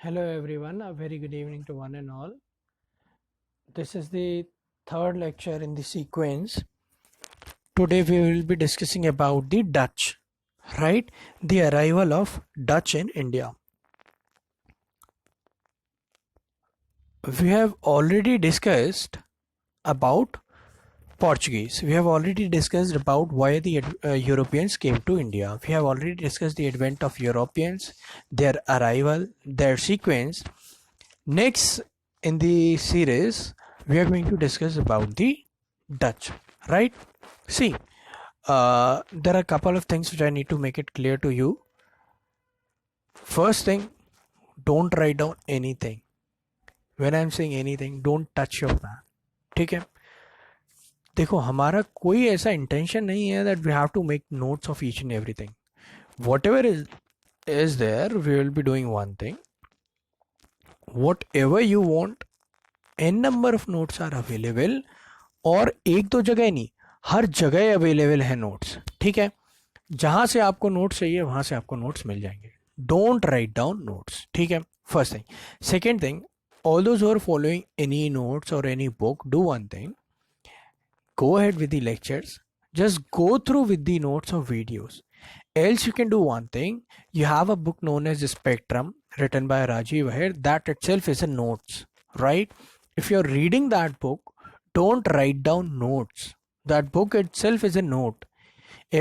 Hello everyone, a very good evening to one and all. This is the third lecture in the sequence. Today we will be discussing about the Dutch, right? The arrival of Dutch in India. We have already discussed about Portuguese. We have already discussed about why the Europeans came to India. We have already discussed the advent of Europeans, their arrival, their sequence. Next in the series, we are going to discuss about the Dutch, right? See, there are a couple of things which I need to make it clear to you. First thing, don't write down anything. When I'm saying anything, don't touch your pen. ठीक है? देखो हमारा कोई ऐसा intention नहीं है that we have to make notes of each and everything. Whatever is there, we will be doing one thing. Whatever you want, n number of notes are available. और एक दो जगह नहीं, हर जगह अवेलेबल है नोट्स. ठीक है, जहां से आपको नोट्स चाहिए वहां से आपको नोट्स मिल जाएंगे. Don't write down notes. ठीक है, first thing. Second thing, all those who are following any notes or any book, do one thing. Go ahead with the lectures. Just go through with the notes or videos. Else you can do one thing. You have a book known as Spectrum written by Rajiv Ahir. That itself is a notes, right? If you're reading that book, don't write down notes. That book itself is a note.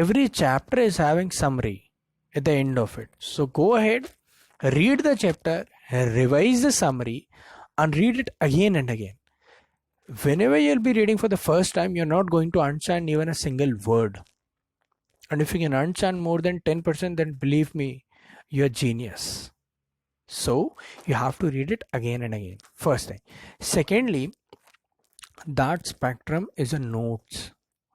Every chapter is having summary at the end of it. So go ahead, read the chapter, revise the summary, and read it again and again. Whenever you'll be reading for the first time, you're not going to understand even a single word. And if you can understand more than 10%, then believe me, you're genius. So you have to read it again and again. First thing. Secondly, that Spectrum is a notes,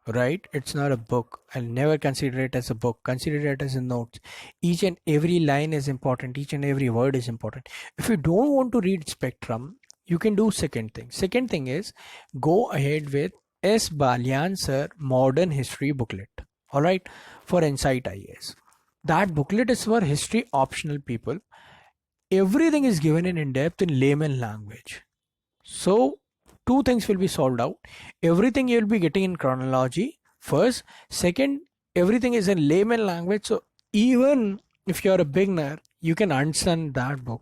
right? It's not a book. I'll never consider it as a book. Consider it as a notes. Each and every line is important. Each and every word is important. If you don't want to read Spectrum, you can do second thing. Second thing is go ahead with S. Balyan sir Modern History booklet. All right, for Insight IAS. That booklet is for history optional people. Everything is given in depth in layman language. So two things will be solved out. Everything you will be getting in chronology first. Second, everything is in layman language. So even if you're a beginner, you can understand that book.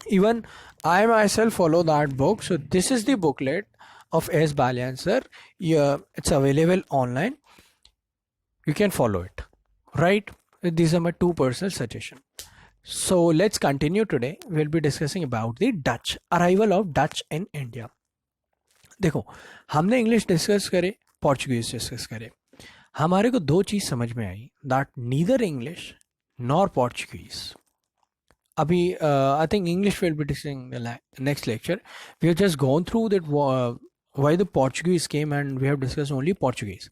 Even I myself follow that book. So this is the booklet of S. Balyan sir. Yeah, it's available online. You can follow it, right? These are my two personal suggestions. So let's continue today. We'll be discussing about the Dutch, arrival of Dutch in India. देखो, हमने English discuss करे, Portuguese discuss करे. हमारे को दो चीज समझ में आई, that neither English nor Portuguese. अभी I think English will be discussing next lecture. We have just gone through that why the Portuguese came and we have discuss only Portuguese.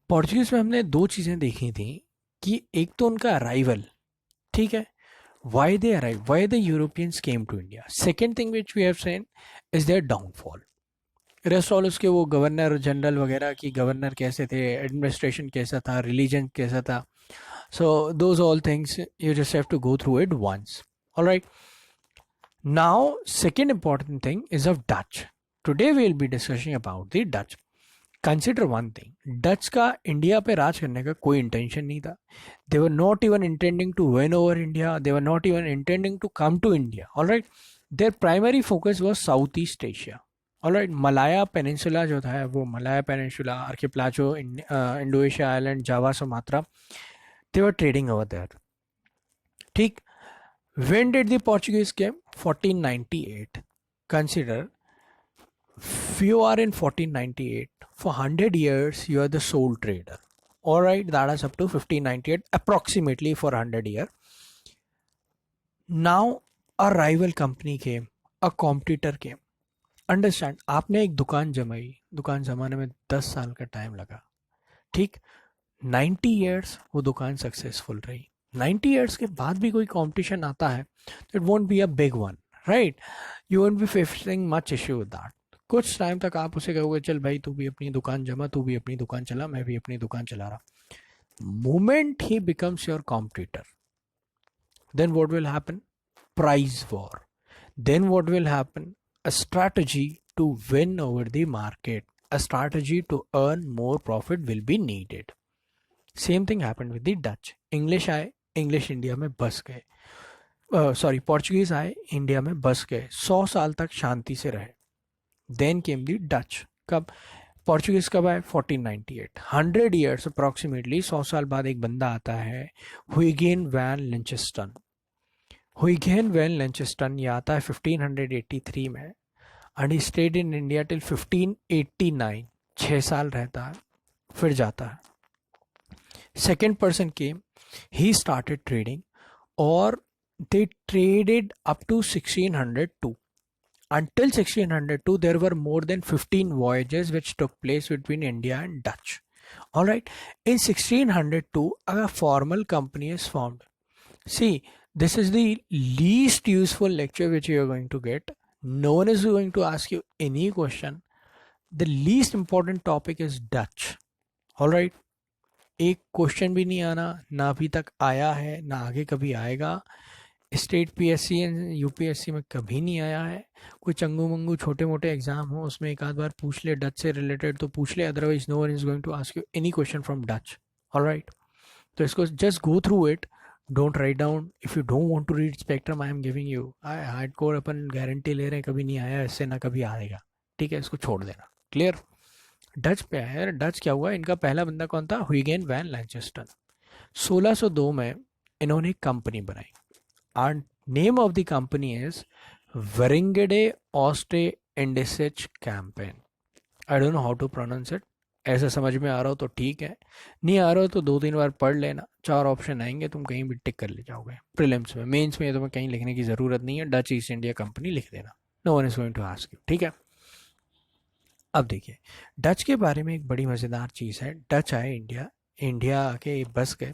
Portuguese में हमने दो चीज़ें देखी थी कि एक तो उनका अराइवल, ठीक है, why they arrive, why the Europeans came to India. Second thing which we have seen is their downfall. Rest all उसके वो गवर्नर जनरल वगैरह की, गवर्नर कैसे थे, एडमिनिस्ट्रेशन कैसा था, रिलीजन कैसा था. So those all things you just have to go through it once. Alright, now second important thing is of Dutch. Today we will be discussing about the Dutch. Consider one thing, Dutch का India पे राज करने का कोई intention नहीं था. They were not even intending to win over India. They were not even intending to come to India. Alright, their primary focus was south east Asia. Alright, Malaya peninsula जो था, वो Malaya peninsula, archipelago, Indonesia island, Java, Sumatra, they were trading over there. ठीक. When did the Portuguese came? 1498. Consider, you are in 1498. For 100 years you are the sole trader. All right, that is up to 1598 approximately for 100 years. Now a rival company came, a competitor came. Understand, आपने एक दुकान जमाई, दुकान जमाने में 10 साल का time लगा. ठीक, 90 years वो दुकान सक्सेसफुल रही. 90 years के बाद भी कोई कंपटीशन आता है, it won't be a big one, right? You won't be facing much issue with that. कुछ टाइम तक आप उसे कहोगे चल भाई तू भी अपनी दुकान जमा, तू भी अपनी दुकान चला, मैं भी अपनी दुकान चला रहा. Moment he becomes your competitor, then what will happen? price war. Then what will happen? A strategy to win over the market, a strategy to earn more profit will be needed. Same thing happened with the Dutch. English आए, English India में बस गए, sorry Portuguese आए, India में बस गए, 100 साल तक शांति से रहे. देन केम दी डच. कब? पोर्चुगीज कब आए? 1498. 100 ईयर्स अप्रॉक्सीमेटली, 100 साल बाद एक बंदा आता है, हुइगेन वैन लिंचेस्टन. हुइगेन वैन लिंचेस्टन ये आता है 1583 में, and he stayed in India till 1589. 6 साल रहता है, फिर जाता है. Second person came, he started trading, और they traded up to 1602. Until 1602 there were more than 15 voyages which took place between India and Dutch. Alright, in 1602 a formal company is formed. See, this is the least useful lecture which you are going to get. No one is going to ask you any question. The least important topic is Dutch. Alright, एक question भी नहीं आना, ना अभी तक आया है, ना आगे कभी आएगा. स्टेट पीएससी एंड यूपीएससी में कभी नहीं आया है. कोई चंगू मंगू छोटे मोटे एग्जाम हो उसमें एक आध बार पूछ ले डच से रिलेटेड तो पूछ ले, otherwise no one is going to ask you any question from Dutch. Alright, तो इसको just go through it, don't write down. If you don't want to read spectrum, I am giving you hardcore, अपन guarantee ले रहे हैं कभी नहीं आया इससे ना कभी आएगा. ठीक है, इसको छोड़ देना. क्लियर? डच पे है. डच क्या हुआ, इनका पहला बंदा कौन था? हुइगेन वैन लैंचेस्टर. 1602 में इन्होंने एक कंपनी बनाई. And name of the company is Verenigde Oost-Indische Campaign. I don't know how to pronounce it. ऐसा समझ में आ रहा हो तो ठीक है, नहीं आ रहा हो तो 2-3 बार पढ़ लेना. 4 ऑप्शन आएंगे, तुम कहीं भी टिक कर ले जाओगे. प्रीलिम्स में, मेंस में तुम्हें कहीं लिखने की ज़रूरत नहीं है. डच ईस्ट इंडिया कंपनी लिख देना. No one is going to ask you. ठीक है, अब देखिए डच के बारे में एक बड़ी मज़ेदार चीज़ है. डच आए इंडिया, इंडिया आके बस गए.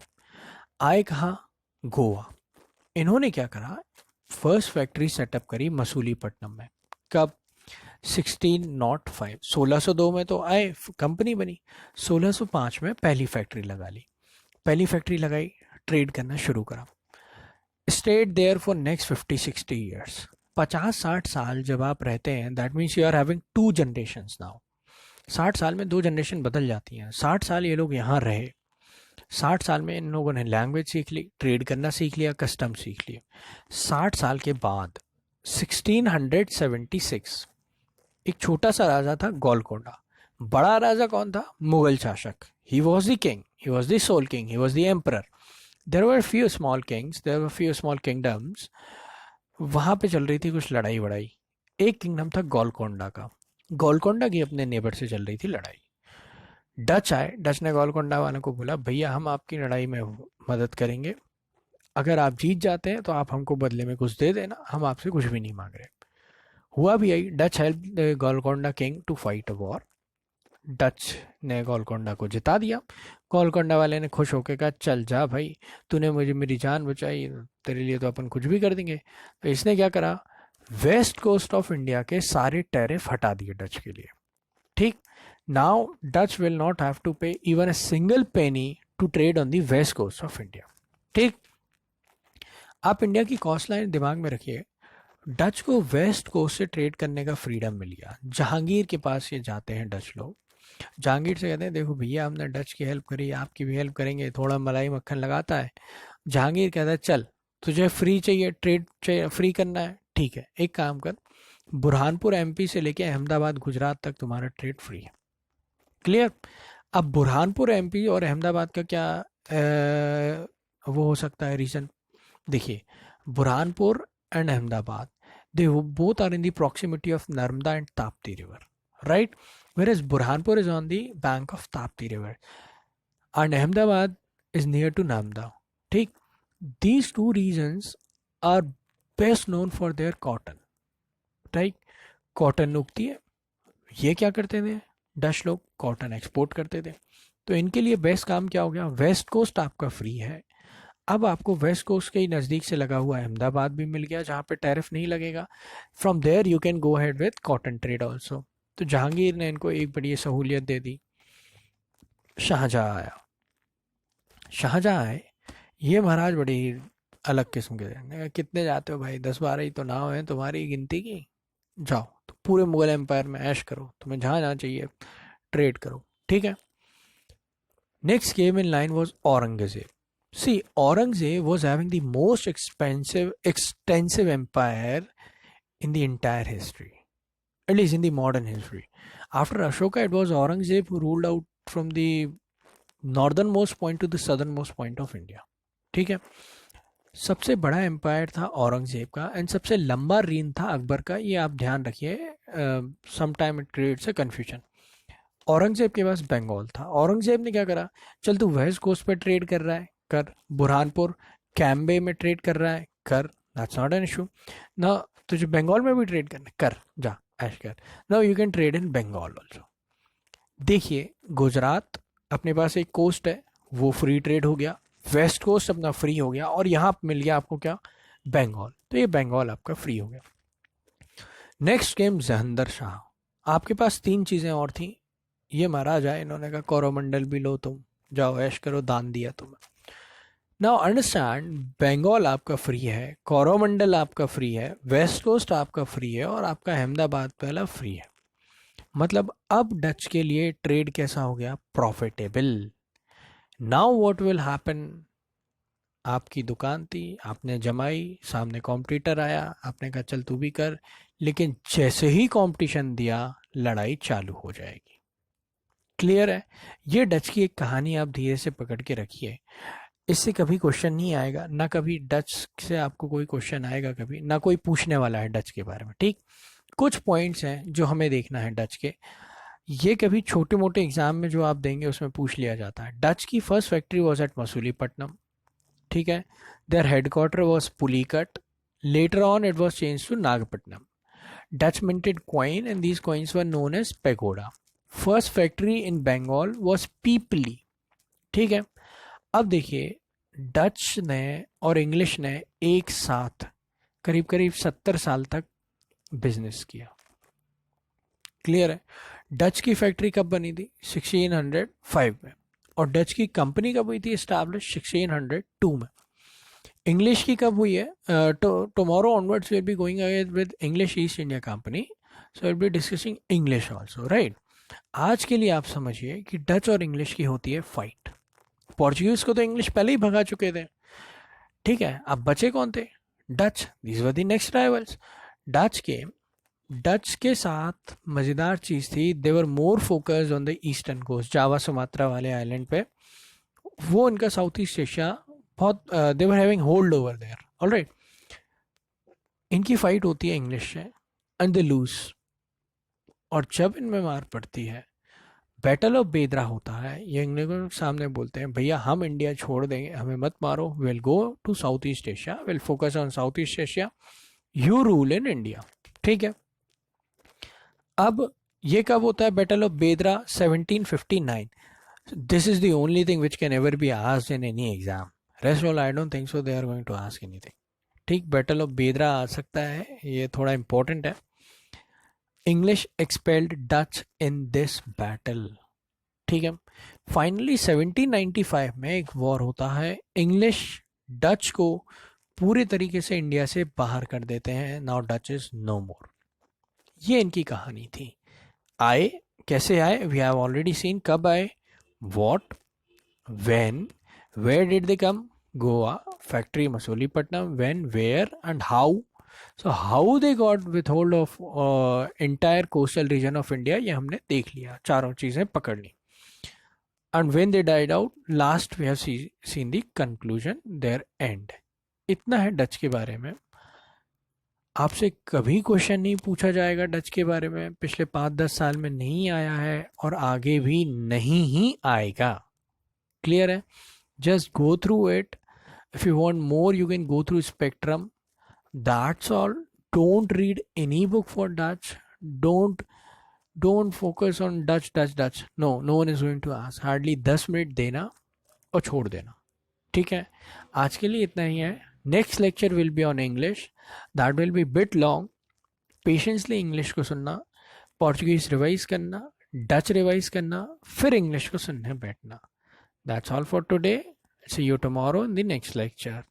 आए कहाँ? गोवा. इन्होंने क्या करा, फर्स्ट फैक्ट्री सेटअप करी मसूलीपट्टनम में. कब? 1605. 1602 में तो आए, कंपनी बनी. 1605 में पहली फैक्ट्री लगा ली. पहली फैक्ट्री लगाई, ट्रेड करना शुरू करा. Stayed there for next 50-60 years. 50-60 साल जब आप रहते हैं, that means you are having 2 generations now. 60 साल में 2 जनरेशन बदल जाती हैं. 60 साल ये लोग यहाँ रहे. 60 साल में इन लोगों ने लैंग्वेज सीख ली, ट्रेड करना सीख लिया, कस्टम सीख लिया. 60 साल के बाद 1676 एक छोटा सा राजा था गोलकोंडा. बड़ा राजा कौन था? मुगल शासक. He was the king, he was the sole king, he was the emperor. There were few small kings, there were few small kingdoms. वहाँ पे चल रही थी कुछ लड़ाई वड़ाई. एक किंगडम था गोलकोंडा का. गोलकोंडा की अपने नेबर से चल रही थी लड़ाई. डच आए. डच ने गोलकोंडा वालों को बोला, भैया हम आपकी लड़ाई में मदद करेंगे, अगर आप जीत जाते हैं तो आप हमको बदले में कुछ दे देना, हम आपसे कुछ भी नहीं मांग रहे. हुआ भी आई. Dutch help Golconda king to fight a war. Dutch ने गोलकोंडा को जिता दिया. गोलकोंडा वाले ने खुश होकर कहा, चल जा भाई, तूने मुझे मेरी जान बचाई, तेरे लिए तो अपन कुछ भी कर देंगे. तो इसने क्या करा, वेस्ट कोस्ट ऑफ इंडिया के सारे टैरिफ हटा दिए डच के लिए. ठीक, now Dutch will not have to pay even a single penny to trade on the west coast of India. ठीक, आप इंडिया की कॉस्ट लाइन दिमाग में रखिए. डच को वेस्ट कोस्ट से ट्रेड करने का फ्रीडम मिल गया. जहांगीर के पास ये जाते हैं डच लोग. जहांगीर से कहते हैं, देखो भैया हमने डच की हेल्प करी, आपकी भी हेल्प करेंगे. थोड़ा मलाई मक्खन लगाता है. जहांगीर कहता है, चल तुझे फ्री चाहिए, ट्रेड चाहिए, फ्री करना है, ठीक है, एक काम कर, बुरहानपुर एमपी से लेके अहमदाबाद गुजरात तक तुम्हारा ट्रेड फ्री है. क्लियर? अब बुरहानपुर एमपी और अहमदाबाद का क्या वो हो सकता है रीजन? देखिए, Burhanpur and Ahmedabad, they both are in the proximity of Narmada and Tapti river, right? whereas Burhanpur is on the bank of Tapti river and Ahmedabad is near to Narmada. ठीक, these two regions are best known for their cotton, right? Cotton उगती है. ये क्या करते थे? Dutch लोग cotton export करते थे. तो इनके लिए बेस्ट काम क्या हो गया, वेस्ट कोस्ट आपका फ्री है. अब आपको वेस्ट कोस्ट के ही नज़दीक से लगा हुआ अहमदाबाद भी मिल गया जहाँ पे टैरिफ नहीं लगेगा. From there you can go head with cotton trade also. तो जहांगीर ने इनको एक बड़ी सहूलियत दे दी. शाहजहाँ आया. शाहजहाँ आए, ये महाराज बड़ी अलग किस्म के थे। मैंने कहा, कितने जाते हो भाई, 10-12 ही तो नाव हैं तुम्हारी गिनती की, जाओ तो पूरे मुगल एम्पायर में ऐश करो, तुम्हें जहाँ जाना चाहिए ट्रेड करो, ठीक है। Next came in line was Aurangzeb. See Aurangzeb was having the most extensive empire in the entire history, at least in the modern history. After Ashoka, it was Aurangzeb who ruled out from the northernmost point to the southernmost point of India. ठीक है। सबसे बड़ा empire था औरंगजेब का and सबसे लंबा reign था अकबर का, ये आप ध्यान रखिए, some time it creates a confusion. Aurangzeb के पास बंगाल था। औरंगजेब ने क्या करा, चल तू वेस्ट कोस्ट पे ट्रेड कर रहा है कर, बुरहानपुर कैम्बे में ट्रेड कर रहा है कर, दैट्स नॉट एन इशू ना, तुझे बंगाल में भी ट्रेड करना कर, जा ऐश कर, now you can trade in Bengal also. देखिए गुजरात अपने पास एक कोस्ट है, वो फ्री ट्रेड हो गया, वेस्ट कोस्ट अपना फ्री हो गया, और यहाँ मिल गया आपको क्या, बंगाल, तो ये बंगाल आपका फ्री हो गया। नेक्स्ट केम जहंदर शाह। आपके पास 3 चीज़ें और थी, ये महाराज आए, इन्होंने कहा कोरोमंडल भी लो तुम, जाओ ऐश करो, दान दिया तुम्हें। नाउ अंडरस्टैंड, बंगाल आपका फ्री है, कोरोमंडल आपका फ्री है, वेस्ट कोस्ट आपका फ्री है, और आपका अहमदाबाद पहला फ्री है। मतलब अब डच के लिए ट्रेड कैसा हो गया, profitable. Now what will happen, आपकी दुकान थी, आपने जमाई, सामने कॉम्पिटिटर आया, आपने कहा चल तू भी कर, लेकिन जैसे ही कंपटीशन दिया लड़ाई चालू हो जाएगी। क्लियर है। ये डच की एक कहानी आप धीरे से पकड़ के रखिए, इससे कभी क्वेश्चन नहीं आएगा, ना कभी डच से आपको कोई क्वेश्चन आएगा कभी, ना कोई पूछने वाला है डच के बारे में, ठीक। कुछ पॉइंट्स हैं जो हमें देखना है डच के, ये कभी छोटे मोटे एग्जाम में जो आप देंगे उसमें पूछ लिया जाता है। डच की first factory was at Masulipatnam, ठीक है। Their headquarter was Pulicat, later on it was change to Nagapattinam. Dutch minted coin and these coins were known as pagoda. First factory in Bengal was Pipli, ठीक है। अब देखिए डच ने और इंग्लिश ने एक साथ करीब करीब 70 साल तक बिजनेस किया। क्लियर है। डच की फैक्ट्री कब बनी थी, 1605 में, और डच की कंपनी कब हुई थी एस्टैब्लिश, 1602 में। इंग्लिश की कब हुई है, tomorrow onwards will be going ahead with English east India company, so will be discussing English also, right. आज के लिए आप समझिए कि डच और इंग्लिश की होती है फाइट। पोर्चुगीज को तो इंग्लिश पहले ही भगा चुके थे, ठीक है। अब बचे कौन थे, Dutch, these were the next rivals. Dutch के साथ मज़ेदार चीज़ थी, they were more focused on the eastern coast, Java Sumatra वाले आइलैंड पे, वो इनका साउथ ईस्ट एशिया बहुत, they were having hold over there, alright. इनकी फाइट होती है इंग्लिश से एंड दे लूज, और जब इनमें मार पड़ती है, बैटल ऑफ बेदरा होता है, ये इंग्लैंड के सामने बोलते हैं भैया हम इंडिया छोड़ देंगे, हमें मत मारो, will go to south east Asia, will focus on south east Asia, you rule in India, ठीक है। अब ये कब होता है, battle of Bedara 1759। This is the only thing which can ever be asked in any exam, rest all I don't think so they are going to ask anything, ठीक। Battle of Bedara आ सकता है, ये थोड़ा इंपॉर्टेंट है। English expelled Dutch in this battle, ठीक है। Finally 1795 में एक वॉर होता है, इंग्लिश डच को पूरे तरीके से इंडिया से बाहर कर देते हैं, नाउ डच इज नो मोर। ये इनकी कहानी थी। आए कैसे आए, वी हैव ऑलरेडी सीन, कब आए, what, when, where did they come, Goa, factory Masulipatnam, when, where and how. So how they got with hold of entire coastal region of India, ये हमने देख लिया, चारों चीज़ें पकड़ ली। And when they died out, last we have seen the conclusion, their end. इतना है Dutch के बारे में। आपसे कभी क्वेश्चन नहीं पूछा जाएगा डच के बारे में, पिछले 5-10 साल में नहीं आया है और आगे भी नहीं ही आएगा। क्लियर है। Just go through it, if you want more you can go through spectrum, that's all. Don't read any book for Dutch, don't focus on Dutch, no one is going to ask. Hardly 10 minute देना और छोड़ देना, ठीक है। आज के लिए इतना ही है। Next lecture will be on English, that will be bit long. Patiently English को सुनना, पोर्चुगीज रिवाइज करना, डच रिवाइज करना, फिर इंग्लिश को सुनने बैठना। That's all for today, see you tomorrow in the next lecture.